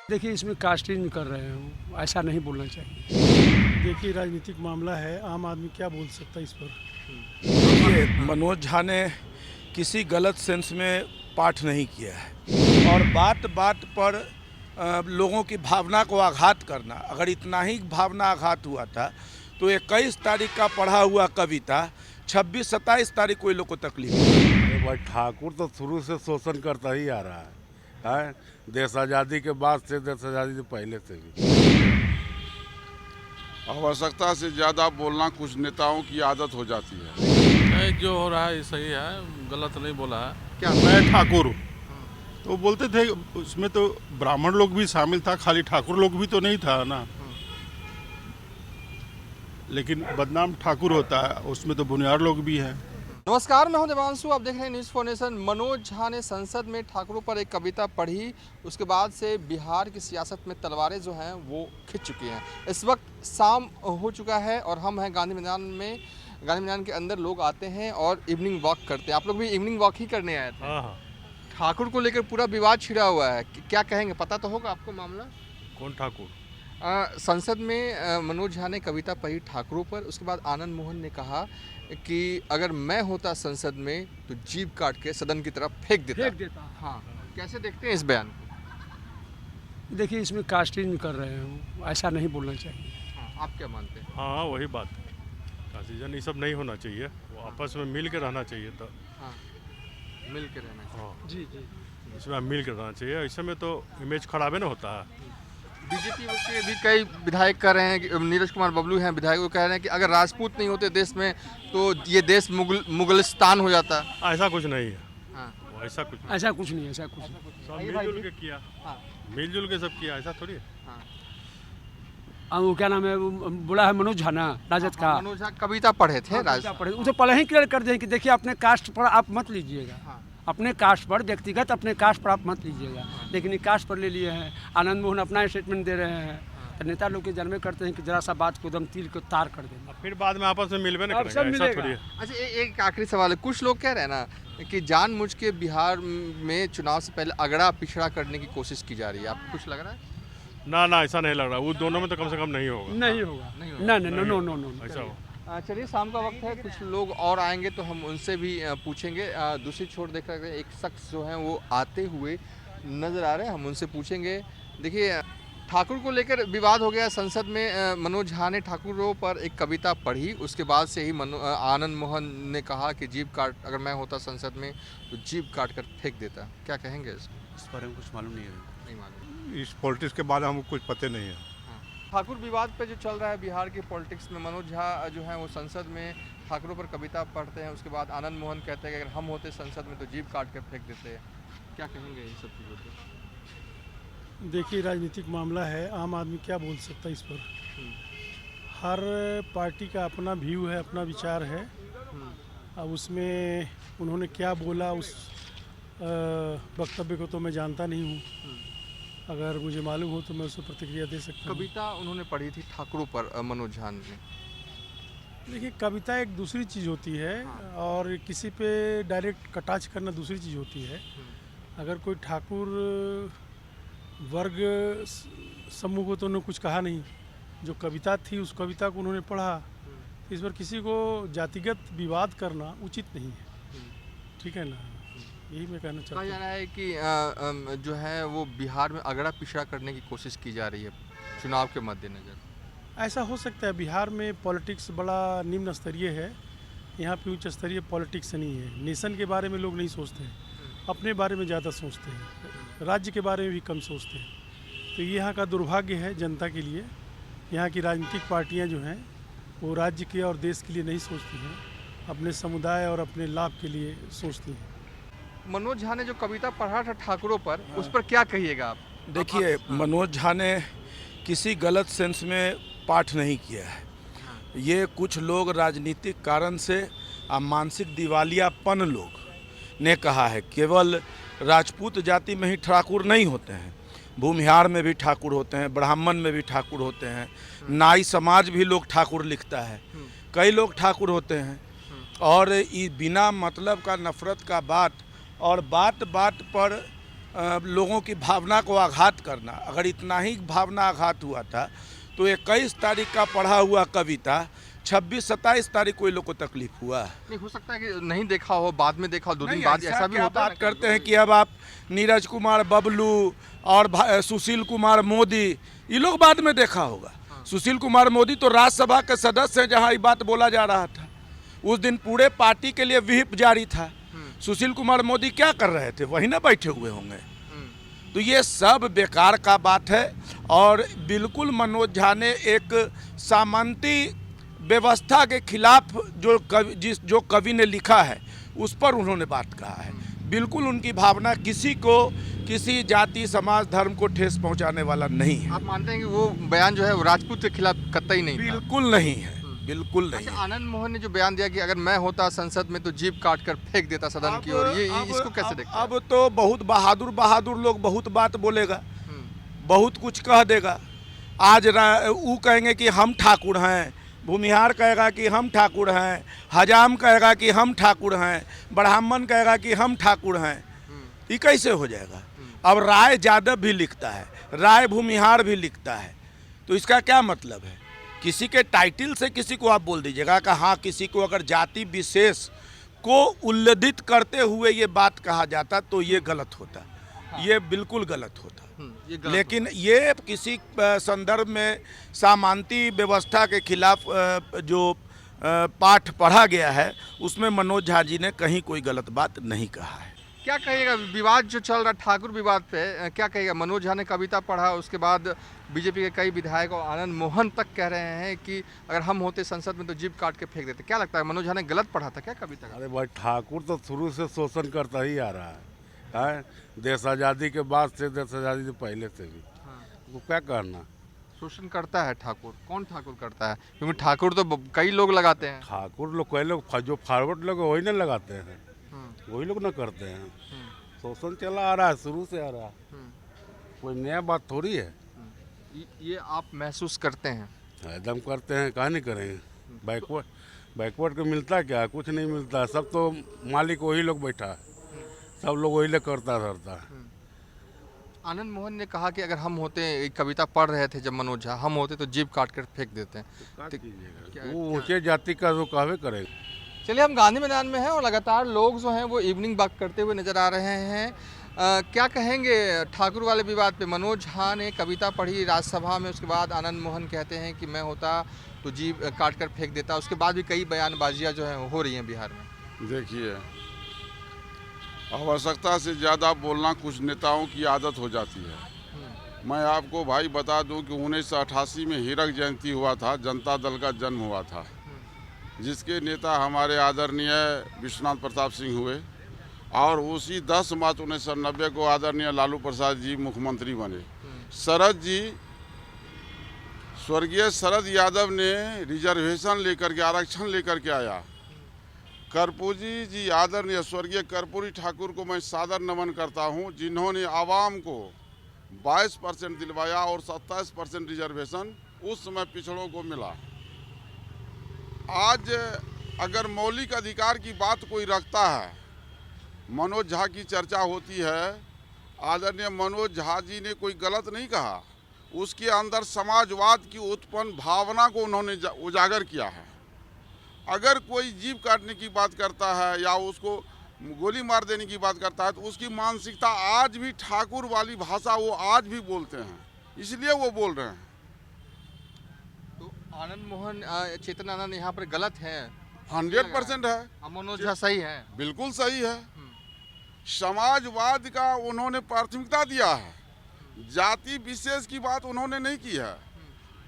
देखिए इसमें कास्टिंग कर रहे हैं, ऐसा नहीं बोलना चाहिए। देखिए राजनीतिक मामला है, आम आदमी क्या बोल सकता है इस पर। देखिए मनोज झा ने किसी गलत सेंस में पाठ नहीं किया है और बात बात पर लोगों की भावना को आघात करना, अगर इतना ही भावना आघात हुआ था तो 21 तारीख का पढ़ा हुआ कविता 26-27 तारीख को इन लोग को तकलीफ हुई। भाई ठाकुर तो शुरू से शोषण करता ही आ रहा है देश आज़ादी के बाद से, देश आज़ादी से पहले से भी। आवश्यकता से ज़्यादा बोलना कुछ नेताओं की आदत हो जाती है। नहीं, जो हो रहा है सही है, गलत नहीं बोला है। क्या मैं ठाकुर हूँ तो बोलते थे, उसमें तो ब्राह्मण लोग भी शामिल था, खाली ठाकुर लोग भी तो नहीं था ना। लेकिन बदनाम ठाकुर होता है, उसमें तो बुनियार लोग भी हैं। नमस्कार, मैं हूं देवांशु। आप देख रहे हैं news for nation. Manoj Jha ने संसद में ठाकुरों पर एक कविता पढ़ी, उसके बाद से बिहार की सियासत में तलवारें जो हैं वो खिंच चुकी हैं। इस वक्त शाम हो चुका है और हम हैं गांधी मैदान में। गांधी मैदान के अंदर लोग आते हैं और इवनिंग वॉक करते हैं। आप लोग भी इवनिंग वॉक ही करने आए थे। हाँ। ठाकुर को लेकर पूरा विवाद छिड़ा हुआ है, क्या कहेंगे? पता तो होगा आपको मामला। कौन ठाकुर? संसद में मनोज झा ने कविता पढ़ी ठाकुरों पर। उसके बाद आनंद मोहन ने कहा कि अगर मैं होता संसद में तो जीभ काट के सदन की तरफ फेंक देता। हाँ, कैसे देखते हैं इस बयान को? देखिए इसमें कास्टिंग कर रहे हैं, ऐसा नहीं बोलना चाहिए। हाँ, आप क्या मानते हैं? हाँ, वही बात है। कास्टिज़न ये सब नहीं होना चाहिए, वो आपस में मिल के रहना चाहिए। तो हाँ, मिल के रहना चाहिए। हाँ, जी जी। इसमें मिल के रहना चाहिए। ऐसे में तो इमेज खराब है ना होता है। बीजेपी के भी कई विधायक कह रहे हैं कि नीरज कुमार बबलू हैं विधायक, वो कह रहे हैं कि अगर राजपूत नहीं होते देश में तो ये देश मुगलिस्तान हो जाता। ऐसा कुछ नहीं है। हाँ, ऐसा कुछ ऐसा कुछ नहीं, ऐसा कुछ नहीं। सब मिलजुल के किया। हाँ। मिलजुल के सब किया, ऐसा थोड़ी है। वो क्या नाम है, वो बोला है मनोज झा ना, राजद का। मनोज झा कविता पढ़े थे। कविता पढ़े, उसे पहले ही क्लियर कर दें कि देखिए अपने कास्ट पर आप मत लीजिएगा। हाँ। अपने कास्ट पर, व्यक्तिगत अपने कास्ट पर आप मत लीजिएगा। लेकिन ये कास्ट पर ले लिए हैं। आनंद मोहन अपना स्टेटमेंट दे रहे हैं। तो नेता लोग के जन्मे करते हैं कि जरा सा बात को एकदम तिल को तार कर देंगे, फिर बाद में आपस में मिलवे नहीं अब सब करेंगे, ऐसा मिलेगा। थोड़ी है। अच्छा, एक आखिरी सवाल है। कुछ लोग कह रहे हैं ना कि जानबूझ के बिहार में चुनाव से पहले अगड़ा पिछड़ा करने की कोशिश की जा रही है। आपको कुछ लग रहा है? ना, ऐसा नहीं लग रहा। वो दोनों में तो कम से कम नहीं होगा। नहीं होगा। ना नो नो नो नो ऐसा हो। चलिए, शाम का वक्त है, कुछ लोग और आएंगे तो हम उनसे भी पूछेंगे। दूसरी छोर देख रहे हैं, एक शख्स जो है वो आते हुए नजर आ रहे हैं, हम उनसे पूछेंगे। देखिए, ठाकुर को लेकर विवाद हो गया संसद में। मनोज झा ने ठाकुरों पर एक कविता पढ़ी, उसके बाद से ही आनंद मोहन ने कहा कि जीभ काट, अगर मैं होता संसद में तो जीभ काट कर फेंक देता। क्या कहेंगे इसको? इस बारे में कुछ मालूम नहीं है। नहीं मालूम। इस पॉलिटिक्स के बारे में हमको कुछ पते नहीं है। ठाकुर विवाद पे जो चल रहा है बिहार के पॉलिटिक्स में, मनोज झा जो है वो संसद में ठाकुरों पर कविता पढ़ते हैं। उसके बाद आनंद मोहन कहते हैं कि अगर हम होते संसद में तो जीभ काट कर फेंक देते। क्या कहेंगे इन सब चीज़ों पर? देखिए राजनीतिक मामला है, आम आदमी क्या बोल सकता है इस पर। हर पार्टी का अपना व्यू है, अपना विचार है। अब उसमें उन्होंने क्या बोला, उस वक्तव्य को तो मैं जानता नहीं हूँ। अगर मुझे मालूम हो तो मैं उससे प्रतिक्रिया दे सकता हूँ। कविता उन्होंने पढ़ी थी ठाकुरों पर, मनोज झा ने। देखिए कविता एक दूसरी चीज़ होती है और किसी पे डायरेक्ट कटाक्ष करना दूसरी चीज़ होती है। अगर कोई ठाकुर वर्ग समूह को तो उन्होंने कुछ कहा नहीं, जो कविता थी उस कविता को उन्होंने पढ़ा। इस पर किसी को जातिगत विवाद करना उचित नहीं है, ठीक है ना। यही मैं कहना चाहता कहा हूँ। जा रहा है कि जो है वो बिहार में अगड़ा पिछड़ा करने की कोशिश की जा रही है चुनाव के मद्देनजर। ऐसा हो सकता है, बिहार में पॉलिटिक्स बड़ा निम्न स्तरीय है। यहाँ पे उच्च स्तरीय पॉलिटिक्स नहीं है। नेशन के बारे में लोग नहीं सोचते हैं, अपने बारे में ज़्यादा सोचते हैं, राज्य के बारे में भी कम सोचते हैं। तो ये यहाँ का दुर्भाग्य है जनता के लिए। यहाँ की राजनीतिक पार्टियाँ जो हैं वो राज्य के और देश के लिए नहीं सोचती हैं, अपने समुदाय और अपने लाभ के लिए सोचती हैं। मनोज झा ने जो कविता पढ़ा था ठाकुरों पर, उस पर क्या कहिएगा आप? देखिए मनोज झा ने किसी गलत सेंस में पाठ नहीं किया है। ये कुछ लोग राजनीतिक कारण से मानसिक दिवालियापन लोग ने कहा है। केवल राजपूत जाति में ही ठाकुर नहीं होते हैं, भूमिहार में भी ठाकुर होते हैं, ब्राह्मण में भी ठाकुर होते हैं, नाई समाज भी लोग ठाकुर लिखता है, कई लोग ठाकुर होते हैं। और ये बिना मतलब का नफरत का बात और बात बात पर लोगों की भावना को आघात करना। अगर इतना ही भावना आघात हुआ था तो 21 तारीख का पढ़ा हुआ कविता 26-27 तारीख को इन लोग को तकलीफ हुआ। नहीं हो सकता है कि नहीं देखा हो, बाद में देखा हो, 2 दिन नहीं, बाद, ऐसा भी क्या होता है बात करते हैं कि अब आप नीरज कुमार बबलू और सुशील कुमार मोदी, ये लोग बाद में देखा होगा। सुशील कुमार मोदी तो राज्यसभा के सदस्य हैं जहां ये बात बोला जा रहा था। उस दिन पूरे पार्टी के लिए व्हिप जारी था। सुशील कुमार मोदी क्या कर रहे थे, वही ना बैठे हुए होंगे। तो ये सब बेकार का बात है और बिल्कुल मनोज झा ने एक सामंती व्यवस्था के खिलाफ जो कवि ने लिखा है उस पर उन्होंने बात कहा है। बिल्कुल उनकी भावना किसी को, किसी जाति समाज धर्म को ठेस पहुंचाने वाला नहीं है। आप मानते हैं कि वो बयान जो है वो राजपूत के खिलाफ कतई नहीं था? बिल्कुल नहीं है, बिल्कुल नहीं। अच्छा, आनंद मोहन ने जो बयान दिया कि अगर मैं होता संसद में तो जीभ काट कर फेंक देता सदन की ओर, ये इसको कैसे देखते हैं? अब तो बहुत बहादुर लोग बहुत बात बोलेगा, बहुत कुछ कह देगा। आज वो कहेंगे कि हम ठाकुर हैं, भूमिहार कहेगा कि हम ठाकुर हैं, हजाम कहेगा कि हम ठाकुर हैं, ब्राह्मण कहेगा कि हम ठाकुर हैं। ये कैसे हो जाएगा? अब राय यादव भी लिखता है, राय भूमिहार भी लिखता है, तो इसका क्या मतलब है? किसी के टाइटल से किसी को आप बोल दीजिएगा कि हाँ, किसी को अगर जाति विशेष को उल्लेखित करते हुए ये बात कहा जाता तो ये गलत होता। ये बिल्कुल गलत होता। लेकिन ये किसी संदर्भ में सामंती व्यवस्था के खिलाफ जो पाठ पढ़ा गया है उसमें मनोज झा जी ने कहीं कोई गलत बात नहीं कहा है। क्या कहिएगा, विवाद जो चल रहा ठाकुर विवाद पे, क्या कहिएगा? मनोज झा ने कविता पढ़ा, उसके बाद बीजेपी के कई विधायक और आनंद मोहन तक कह रहे हैं कि अगर हम होते संसद में तो जीभ काट के फेंक देते। क्या लगता है, मनोज झा ने गलत पढ़ा था क्या कविता? अरे भाई, ठाकुर तो शुरू से शोषण करता ही आ रहा है, देश आज़ादी के बाद से, देश आज़ादी से पहले से भी। वो क्या करना, शोषण करता है ठाकुर? कौन ठाकुर करता है? क्योंकि ठाकुर तो कई लोग लगाते हैं। ठाकुर लोग कई लोग जो फॉरवर्ड लोग वही ना लगाते हैं, वही लोग ना करते हैं। शोषण चला आ रहा है, शुरू से आ रहा है, कोई नया बात थोड़ी है। ये आप महसूस करते हैं? एकदम करते हैं, कहाँ नहीं करेंगे। बैकवर्ड को मिलता क्या? कुछ नहीं मिलता। सब तो मालिक वही लोग बैठा है, सब लोग वही लोग करता धरता है। आनंद मोहन ने कहा कि अगर हम होते, एक कविता पढ़ रहे थे जब मनोज झा, हम होते तो जीभ काट कर फेंक देते हैं। वो ऊंचे जाति का तो कहवे करेंगे। चलिए, हम गांधी मैदान में हैं और लगातार लोग जो हैं वो इवनिंग वॉक करते हुए नजर आ रहे हैं। क्या कहेंगे ठाकुर वाले विवाद पे? मनोज झा ने कविता पढ़ी राज्यसभा में, उसके बाद आनंद मोहन कहते हैं कि मैं होता तो जीभ काट कर फेंक देता। उसके बाद भी कई बयानबाजियां जो हैं हो रही हैं बिहार में। देखिए, आवश्यकता से ज़्यादा बोलना कुछ नेताओं की आदत हो जाती है। मैं आपको भाई बता दूं कि 1988 में हीरक जयंती हुआ था, जनता दल का जन्म हुआ था, जिसके नेता हमारे आदरणीय विश्वनाथ प्रताप सिंह हुए, और उसी 10 मार्च 1990 को आदरणीय लालू प्रसाद जी मुख्यमंत्री बने। शरद जी, स्वर्गीय शरद यादव ने रिजर्वेशन लेकर के, आरक्षण लेकर के आया। कर्पूरी जी, आदरणीय स्वर्गीय कर्पूरी ठाकुर को मैं सादर नमन करता हूं, जिन्होंने आवाम को 22% दिलवाया और 27% रिजर्वेशन उस समय पिछड़ों को मिला। आज अगर मौलिक अधिकार की बात कोई रखता है, मनोज झा की चर्चा होती है। आदरणीय मनोज झा जी ने कोई गलत नहीं कहा, उसके अंदर समाजवाद की उत्पन्न भावना को उन्होंने उजागर किया है। अगर कोई जीभ काटने की बात करता है या उसको गोली मार देने की बात करता है तो उसकी मानसिकता आज भी ठाकुर वाली भाषा वो आज भी बोलते हैं, इसलिए वो बोल रहे हैं। तो आनंद मोहन, चेतन आनंद यहाँ पर गलत है? 100% है। मनोज झा सही है? बिल्कुल सही है। समाजवाद का उन्होंने प्राथमिकता दिया है, जाति विशेष की बात उन्होंने नहीं की है।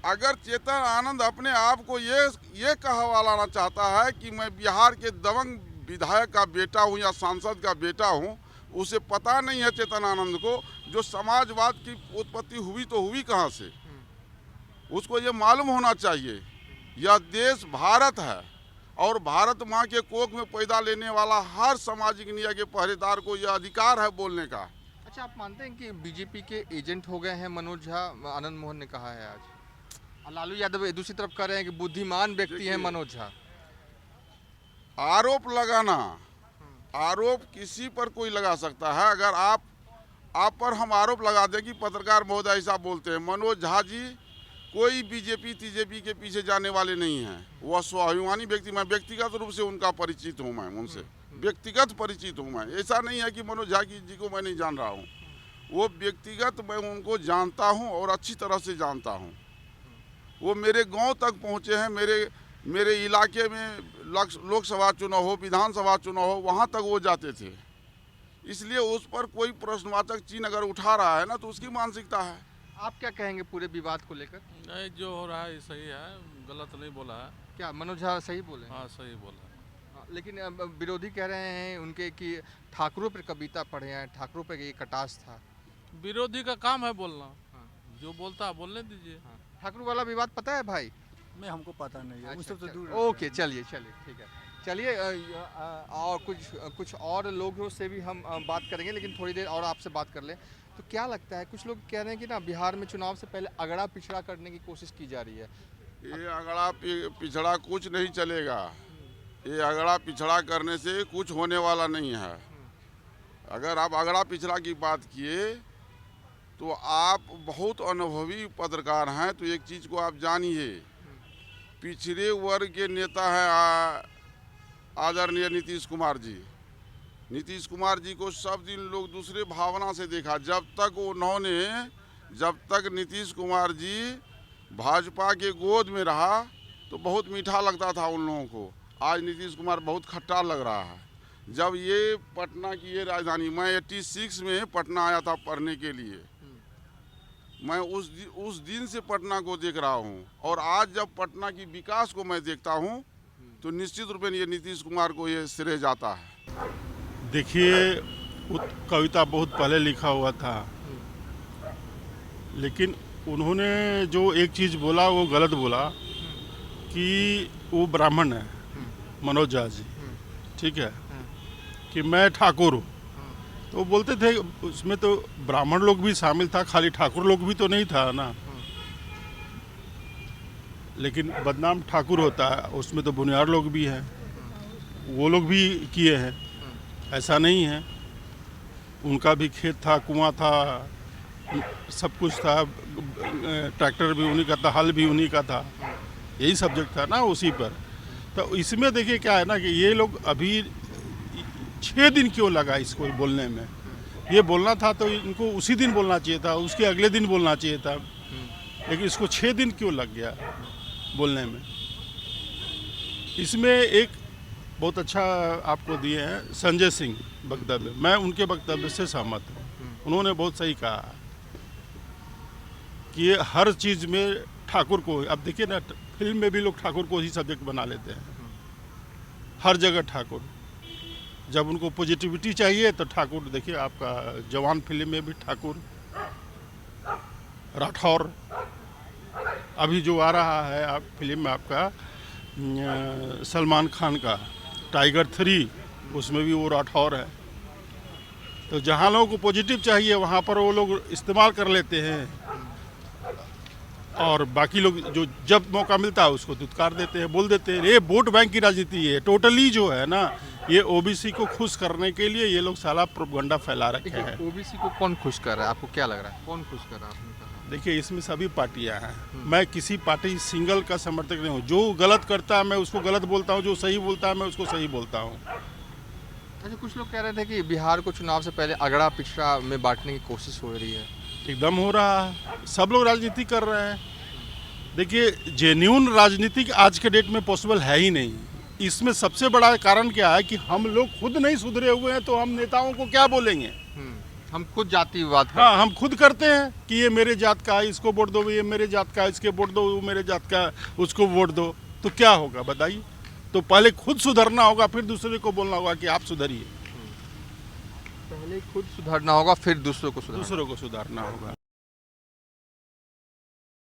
अगर चेतन आनंद अपने आप को ये कहवा लाना चाहता है कि मैं बिहार के दबंग विधायक का बेटा हूं या सांसद का बेटा हूं, उसे पता नहीं है चेतन आनंद को जो समाजवाद की उत्पत्ति हुई तो हुई कहां से, उसको ये मालूम होना चाहिए। यह देश भारत है और भारत माँ के कोख में पैदा लेने वाला हर सामाजिक न्याय के पहरेदार को यह अधिकार है बोलने का। अच्छा, आप मानते हैं कि बीजेपी के एजेंट हो गए हैं मनोज झा? आनंद मोहन ने कहा है आज। लालू यादव दूसरी तरफ कह रहे हैं कि बुद्धिमान व्यक्ति है मनोज झा। आरोप लगाना, आरोप किसी पर कोई लगा सकता है। अगर आप आप पर हम आरोप लगा दें कि पत्रकार महोदय ऐसा बोलते हैं। मनोज झा जी कोई बीजेपी तीजेपी के पीछे जाने वाले नहीं हैं। वह स्वाभिमानी व्यक्ति, मैं व्यक्तिगत रूप से उनका परिचित हूँ, मैं उनसे व्यक्तिगत परिचित हूँ। मैं ऐसा नहीं है कि मनोज झा जी को मैं नहीं जान रहा हूँ, वो व्यक्तिगत मैं उनको जानता हूँ और अच्छी तरह से जानता हूँ। वो मेरे गांव तक पहुँचे हैं, मेरे इलाके में लोकसभा चुनाव हो, विधानसभा चुनाव हो, वहाँ तक वो जाते थे। इसलिए उस पर कोई प्रश्नवाचक चिन्ह अगर उठा रहा है ना तो उसकी मानसिकता है। आप क्या कहेंगे पूरे विवाद को लेकर? नहीं, जो हो रहा है सही है, गलत नहीं बोला है। क्या मनोज झा सही बोले? हाँ, सही बोला है। हाँ, लेकिन अब विरोधी कह रहे हैं उनके कि ठाकुरों पर कविता पढ़े हैं, ठाकुरों पर ये कटाक्ष था। विरोधी का काम है बोलना। जो बोलता है बोलने दीजिए। ठाकुर वाला विवाद पता है भाई? मैं हमको पता नहीं है, मुझसे तो दूर। ओके, चलिए ठीक है। चलिए और कुछ और लोगों से भी हम बात करेंगे, लेकिन थोड़ी देर और आपसे बात कर लें। तो क्या लगता है, कुछ लोग कह रहे हैं कि ना बिहार में चुनाव से पहले अगड़ा पिछड़ा करने की कोशिश की जा रही है। ये अगड़ा पिछड़ा कुछ नहीं चलेगा। ये अगड़ा पिछड़ा करने से कुछ होने वाला नहीं है। अगर आप अगड़ा पिछड़ा की बात किए तो आप बहुत अनुभवी पत्रकार हैं, तो एक चीज़ को आप जानिए, पिछड़े वर्ग के नेता हैं आदरणीय नीतीश कुमार जी। नीतीश कुमार जी को सब दिन लोग दूसरे भावना से देखा। जब तक नीतीश कुमार जी भाजपा के गोद में रहा तो बहुत मीठा लगता था उन लोगों को। आज नीतीश कुमार बहुत खट्टा लग रहा है। जब ये पटना की ये राजधानी, मैं 86 में पटना आया था पढ़ने के लिए, मैं उस दिन से पटना को देख रहा हूँ। और आज जब पटना की विकास को मैं देखता हूँ तो निश्चित रूप से ये नीतीश कुमार को ये श्रेय जाता है। देखिए, वो कविता बहुत पहले लिखा हुआ था, लेकिन उन्होंने जो एक चीज़ बोला वो गलत बोला कि वो ब्राह्मण है, मनोज झा जी, ठीक है, कि मैं ठाकुर हूँ। तो बोलते थे उसमें तो ब्राह्मण लोग भी शामिल था, खाली ठाकुर लोग भी तो नहीं था ना। लेकिन बदनाम ठाकुर होता है, उसमें तो बुनियार लोग भी हैं, वो लोग भी किए हैं, ऐसा नहीं है। उनका भी खेत था, कुआं था, सब कुछ था, ट्रैक्टर भी उन्हीं का था, हल भी उन्हीं का था, यही सब्जेक्ट था ना उसी पर। तो इसमें देखिए क्या है ना कि ये लोग अभी 6 दिन क्यों लगा इसको बोलने में। ये बोलना था तो इनको उसी दिन बोलना चाहिए था, उसके अगले दिन बोलना चाहिए था, लेकिन इसको 6 दिन क्यों लग गया बोलने में। इसमें एक बहुत अच्छा आपको दिए हैं संजय सिंह वक्तव्य, मैं उनके वक्तव्य से सहमत हूँ। उन्होंने बहुत सही कहा कि ये हर चीज़ में ठाकुर को, अब देखिए ना फिल्म में भी लोग ठाकुर को ही सब्जेक्ट बना लेते हैं, हर जगह ठाकुर। जब उनको पॉजिटिविटी चाहिए तो ठाकुर, देखिए आपका जवान फिल्म में भी ठाकुर, राठौर, अभी जो आ रहा है आप फिल्म में आपका सलमान खान का टाइगर 3, उसमें भी वो राठौर है। तो जहाँ लोगों को पॉजिटिव चाहिए वहाँ पर वो लोग इस्तेमाल कर लेते हैं, और बाकी लोग जो जब मौका मिलता है उसको दुत्कार देते हैं, बोल देते हैं। ये वोट बैंक की राजनीति है टोटली, जो है ना, ये ओबीसी को खुश करने के लिए ये लोग साला प्रोपगंडा फैला रखे हैं। ओबीसी को कौन खुश कर रहा है, आपको क्या लग रहा है, कौन खुश कर रहा है? आपने कहा देखिए, इसमें सभी पार्टियां हैं, मैं किसी पार्टी सिंगल का समर्थक नहीं हूँ। जो गलत करता है मैं उसको गलत बोलता हूँ, जो सही बोलता है मैं उसको सही बोलता हूँ। अच्छा, कुछ लोग कह रहे थे कि बिहार को चुनाव से पहले अगड़ा पिछड़ा में बांटने की कोशिश हो रही है। एकदम हो रहा है, सब लोग राजनीति कर रहे हैं। देखिए, जेन्यून राजनीति आज के डेट में पॉसिबल है ही नहीं। इसमें सबसे बड़ा कारण क्या है कि हम लोग खुद नहीं सुधरे हुए हैं, तो हम नेताओं को क्या बोलेंगे। हम खुद जाति विवाद, हाँ, हम खुद करते हैं कि ये मेरे जात का है, इसको वोट दो, ये मेरे जात का है, इसके वोट दो, वो मेरे जात का है, उसको वोट दो। तो क्या होगा बताइए। तो पहले खुद सुधरना होगा, फिर दूसरे को बोलना होगा कि आप सुधरिए। पहले खुद सुधरना होगा, फिर दूसरों को सुधारना होगा।